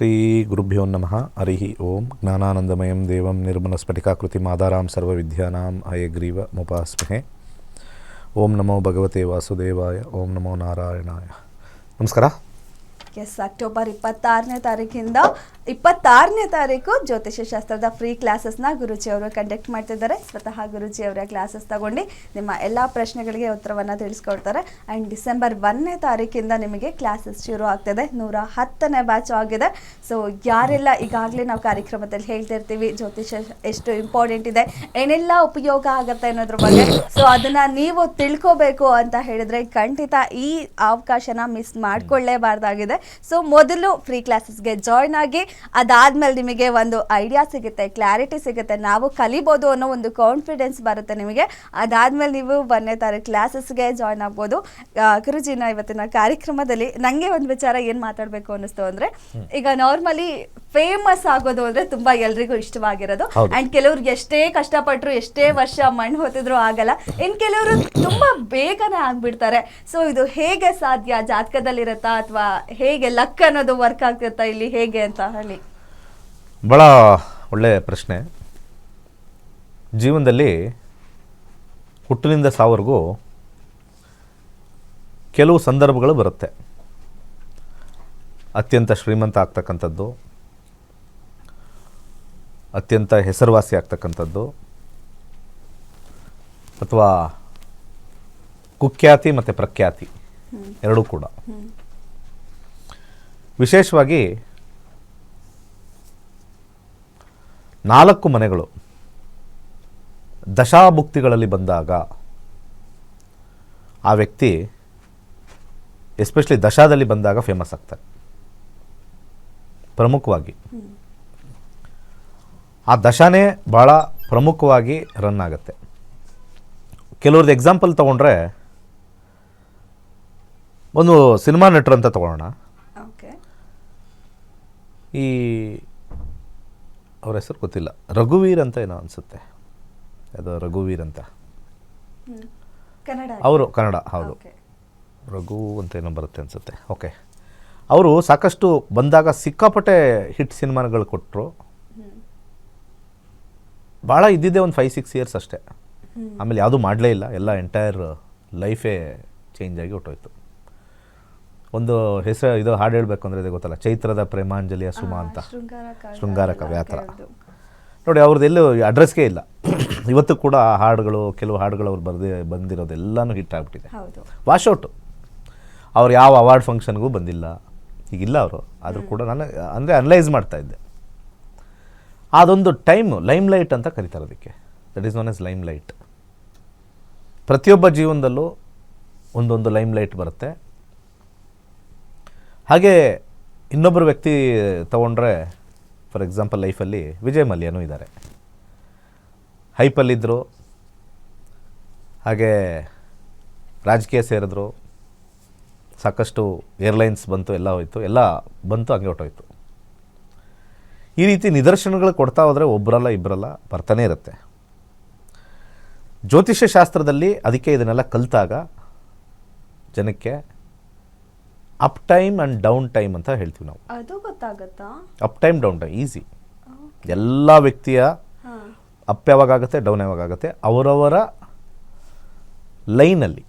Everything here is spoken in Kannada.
ಶ್ರೀ ಗುರುಭ್ಯೋ ನಮಃ. ಹರಿ ಓಂ. ಜ್ಞಾನಾನಂದಮಯಂ ದೇವಂ ನಿರ್ಮಲಸ್ಫಟಿಕಾಕೃತಿಂ ಆಧಾರಾಂ ಸರ್ವವಿದ್ಯಾನಾಂ ಹಯಗ್ರೀವ ಮುಪಾಸ್ಮಹೆ. ಓಂ ನಮೋ ಭಗವತೆ ವಾಸುದೇವಾಯ. ಓಂ ನಮೋ ನಾರಾಯಣಾಯ. ನಮಸ್ಕಾರ. ಅಕ್ಟೋಬರ್ 26ನೇ ತಾರೀಕಿಂದ 26ನೇ ತಾರೀಕು ಜ್ಯೋತಿಷ್ಯ ಶಾಸ್ತ್ರದ ಫ್ರೀ ಕ್ಲಾಸಸ್ನ ಗುರುಜಿಯವರು ಕಂಡಕ್ಟ್ ಮಾಡ್ತಿದ್ದಾರೆ. ಸ್ವತಃ ಗುರುಜಿಯವರ ಕ್ಲಾಸಸ್ ತಗೊಂಡು ನಿಮ್ಮ ಎಲ್ಲ ಪ್ರಶ್ನೆಗಳಿಗೆ ಉತ್ತರವನ್ನು ತಿಳಿಸ್ಕೊಡ್ತಾರೆ. ಆ್ಯಂಡ್ ಡಿಸೆಂಬರ್ 1ನೇ ತಾರೀಕಿಂದ ನಿಮಗೆ ಕ್ಲಾಸಸ್ ಶುರು ಆಗ್ತದೆ. 110ನೇ ಬ್ಯಾಚ್ ಆಗಿದೆ. ಸೊ ಯಾರೆಲ್ಲ ಈಗಾಗಲೇ ನಾವು ಕಾರ್ಯಕ್ರಮದಲ್ಲಿ ಹೇಳ್ತಿರ್ತೀವಿ ಜ್ಯೋತಿಷ್ಯ ಎಷ್ಟು ಇಂಪಾರ್ಟೆಂಟ್ ಇದೆ, ಏನೆಲ್ಲ ಉಪಯೋಗ ಆಗುತ್ತೆ ಅನ್ನೋದ್ರ ಬಗ್ಗೆ, ಸೊ ಅದನ್ನು ನೀವು ತಿಳ್ಕೋಬೇಕು ಅಂತ ಹೇಳಿದರೆ ಖಂಡಿತ ಈ ಅವಕಾಶನ ಮಿಸ್ ಮಾಡ್ಕೊಳ್ಳೇಬಾರ್ದಾಗಿದೆ. ಸೊ ಮೊದಲು ಫ್ರೀ ಕ್ಲಾಸಸ್ಗೆ ಜಾಯ್ನ್ ಆಗಿ, ಅದಾದ್ಮೇಲೆ ನಿಮಗೆ ಒಂದು ಐಡಿಯಾ ಸಿಗುತ್ತೆ, ಕ್ಲಾರಿಟಿ ಸಿಗುತ್ತೆ, ನಾವು ಕಲಿಬೋದು ಅನ್ನೋ ಒಂದು ಕಾನ್ಫಿಡೆನ್ಸ್ ಬರುತ್ತೆ ನಿಮಗೆ. ಅದಾದ್ಮೇಲೆ ನೀವು 1ನೇ ತಾರೀಕು ಕ್ಲಾಸಸ್ಗೆ ಜಾಯ್ನ್ ಆಗ್ಬೋದು. ಗುರುಜಿನ ಇವತ್ತಿನ ಕಾರ್ಯಕ್ರಮದಲ್ಲಿ ನನಗೆ ಒಂದು ವಿಚಾರ ಏನು ಮಾತಾಡಬೇಕು ಅನ್ನಿಸ್ತು ಅಂದರೆ, ಈಗ ನಾರ್ಮಲಿ ಫೇಮಸ್ ಆಗೋದು ಅಂದರೆ ತುಂಬ ಎಲ್ರಿಗೂ ಇಷ್ಟವಾಗಿರೋದು. ಆ್ಯಂಡ್ ಕೆಲವ್ರಿಗೆ ಎಷ್ಟೇ ಕಷ್ಟಪಟ್ಟರು, ಎಷ್ಟೇ ವರ್ಷ ಮಣ್ಣು ಹೊತ್ತಿದ್ರು ಆಗಲ್ಲ. ಇನ್ನು ಕೆಲವರು ತುಂಬ ಬೇಗನೆ ಆಗ್ಬಿಡ್ತಾರೆ. ಸೊ ಇದು ಹೇಗೆ ಸಾಧ್ಯ? ಜಾತಕದಲ್ಲಿರುತ್ತಾ ಅಥವಾ ಹೇಗೆ ಲಕ್ ಅನ್ನೋದು ವರ್ಕ್ ಆಗ್ತಿರುತ್ತಾ ಇಲ್ಲಿ, ಹೇಗೆ ಅಂತ ಹೇಳಿ? ಭಾಳ ಒಳ್ಳೆಯ ಪ್ರಶ್ನೆ. ಜೀವನದಲ್ಲಿ ಹುಟ್ಟಿನಿಂದ ಸಾವರೆಗೂ ಕೆಲವು ಸಂದರ್ಭಗಳು ಬರುತ್ತೆ. ಅತ್ಯಂತ ಶ್ರೀಮಂತ ಆಗ್ತಕ್ಕಂಥದ್ದು, ಅತ್ಯಂತ ಹೆಸರುವಾಸಿ ಆಗ್ತಕ್ಕಂಥದ್ದು, ಅಥವಾ ಕುಖ್ಯಾತಿ ಮತ್ತು ಪ್ರಖ್ಯಾತಿ ಎರಡೂ ಕೂಡ. ವಿಶೇಷವಾಗಿ 4 ಮನೆಗಳು ದಶಾಭುಕ್ತಿಗಳಲ್ಲಿ ಬಂದಾಗ ಆ ವ್ಯಕ್ತಿ ಎಸ್ಪೆಷಲಿ ದಶಾದಲ್ಲಿ ಬಂದಾಗ ಫೇಮಸ್ ಆಗ್ತಾರೆ. ಪ್ರಮುಖವಾಗಿ ಆ ದಶಾನೇ ಭಾಳ ಪ್ರಮುಖವಾಗಿ ರನ್ ಆಗುತ್ತೆ. ಕೆಲವ್ರದ್ದು ಎಕ್ಸಾಂಪಲ್ ತೊಗೊಂಡ್ರೆ, ಒಂದು ಸಿನಿಮಾ ನಟರು ಅಂತ ತೊಗೊಳ್ಳೋಣ. ಈ ಅವ್ರ ಹೆಸರು ಗೊತ್ತಿಲ್ಲ, ರಘುವೀರ್ ಅಂತ ಏನೋ ಅನಿಸುತ್ತೆ, ಅದು ರಘುವೀರ್ ಅಂತ, ಅವರು ಕನ್ನಡ, ಹೌದು, ರಘು ಅಂತ ಏನೋ ಬರುತ್ತೆ ಅನಿಸುತ್ತೆ. ಓಕೆ, ಅವರು ಸಾಕಷ್ಟು ಬಂದಾಗ ಸಿಕ್ಕಾಪಟ್ಟೆ ಹಿಟ್ ಸಿನಿಮಾಗಳು ಕೊಟ್ಟರು. ಭಾಳ ಇದ್ದಿದ್ದೆ ಒಂದು 5-6 ಇಯರ್ಸ್ ಅಷ್ಟೇ. ಆಮೇಲೆ ಯಾವುದೂ ಮಾಡಲೇ ಇಲ್ಲ, ಎಲ್ಲ ಎಂಟೈರ್ ಲೈಫೇ ಚೇಂಜ್ ಆಗಿ ಹೊಟ್ಟೋಯ್ತು. ಒಂದು ಹೆಸರು, ಇದು ಹಾಡು ಹೇಳಬೇಕು ಅಂದರೆ ಇದು ಗೊತ್ತಲ್ಲ, ಚೈತ್ರದ ಪ್ರೇಮಾಂಜಲಿಯ ಸುಮಾ ಅಂತ, ಶೃಂಗಾರ ಕಾವ್ಯ ಆ ಥರ ನೋಡಿ. ಅವ್ರದ್ದು ಎಲ್ಲೂ ಅಡ್ರೆಸ್ಗೆ ಇಲ್ಲ. ಇವತ್ತು ಕೂಡ ಆ ಹಾಡುಗಳು, ಕೆಲವು ಹಾಡುಗಳು ಅವ್ರು ಬಂದಿರೋದೆಲ್ಲನೂ ಹಿಟ್ ಆಗಿಬಿಟ್ಟಿದೆ, ವಾಶೌಟು. ಅವ್ರು ಯಾವ ಅವಾರ್ಡ್ ಫಂಕ್ಷನ್ಗೂ ಬಂದಿಲ್ಲ, ಈಗಿಲ್ಲ ಅವರು. ಆದರೂ ಕೂಡ ನಾನು ಅಂದರೆ ಅನಲೈಸ್ ಮಾಡ್ತಾಯಿದ್ದೆ. ಅದೊಂದು ಟೈಮು ಲೈಮ್ ಲೈಟ್ ಅಂತ ಕರೀತಾರೆ ಅದಕ್ಕೆ. That is known as lime light. ಪ್ರತಿಯೊಬ್ಬ ಜೀವನದಲ್ಲೂ ಒಂದೊಂದು ಲೈಮ್ ಲೈಟ್ ಬರುತ್ತೆ. ಹಾಗೆ ಇನ್ನೊಬ್ಬರು ವ್ಯಕ್ತಿ ತಗೊಂಡ್ರೆ, ಫಾರ್ ಎಕ್ಸಾಂಪಲ್ ಲೈಫಲ್ಲಿ ವಿಜಯ್ ಮಲ್ಯನೂ ಇದ್ದಾರೆ. ಹೈಪಲ್ಲಿದ್ದರು, ಹಾಗೆ ರಾಜಕೀಯ ಸೇರಿದ್ರು, ಸಾಕಷ್ಟು ಏರ್ಲೈನ್ಸ್ ಬಂತು, ಎಲ್ಲ ಹೋಯಿತು, ಎಲ್ಲ ಬಂತು, ಹಂಗೆ ಹೊಟ್ಟೋಯ್ತು. ಈ ರೀತಿ ನಿದರ್ಶನಗಳು ಕೊಡ್ತಾ ಹೋದರೆ ಒಬ್ಬರಲ್ಲ ಇಬ್ಬರಲ್ಲ ಬರ್ತಾನೆ ಇರುತ್ತೆ. ಜ್ಯೋತಿಷ್ಯ ಶಾಸ್ತ್ರದಲ್ಲಿ ಅದಕ್ಕೆ ಇದನ್ನೆಲ್ಲ ಕಲಿತಾಗ ಜನಕ್ಕೆ up time and down time ಅಂತ ಹೇಳ್ತೀವಿ ನಾವು. ಅದು ಗೊತ್ತಾಗುತ್ತಾ? Up time, down time easy. ಎಲ್ಲ ವ್ಯಕ್ತಿಯ ಅಪ್ ಯಾವಾಗುತ್ತೆ, ಡೌನ್ ಯಾವಾಗುತ್ತೆ, ಅವರವರ ಲೈನಲ್ಲಿ.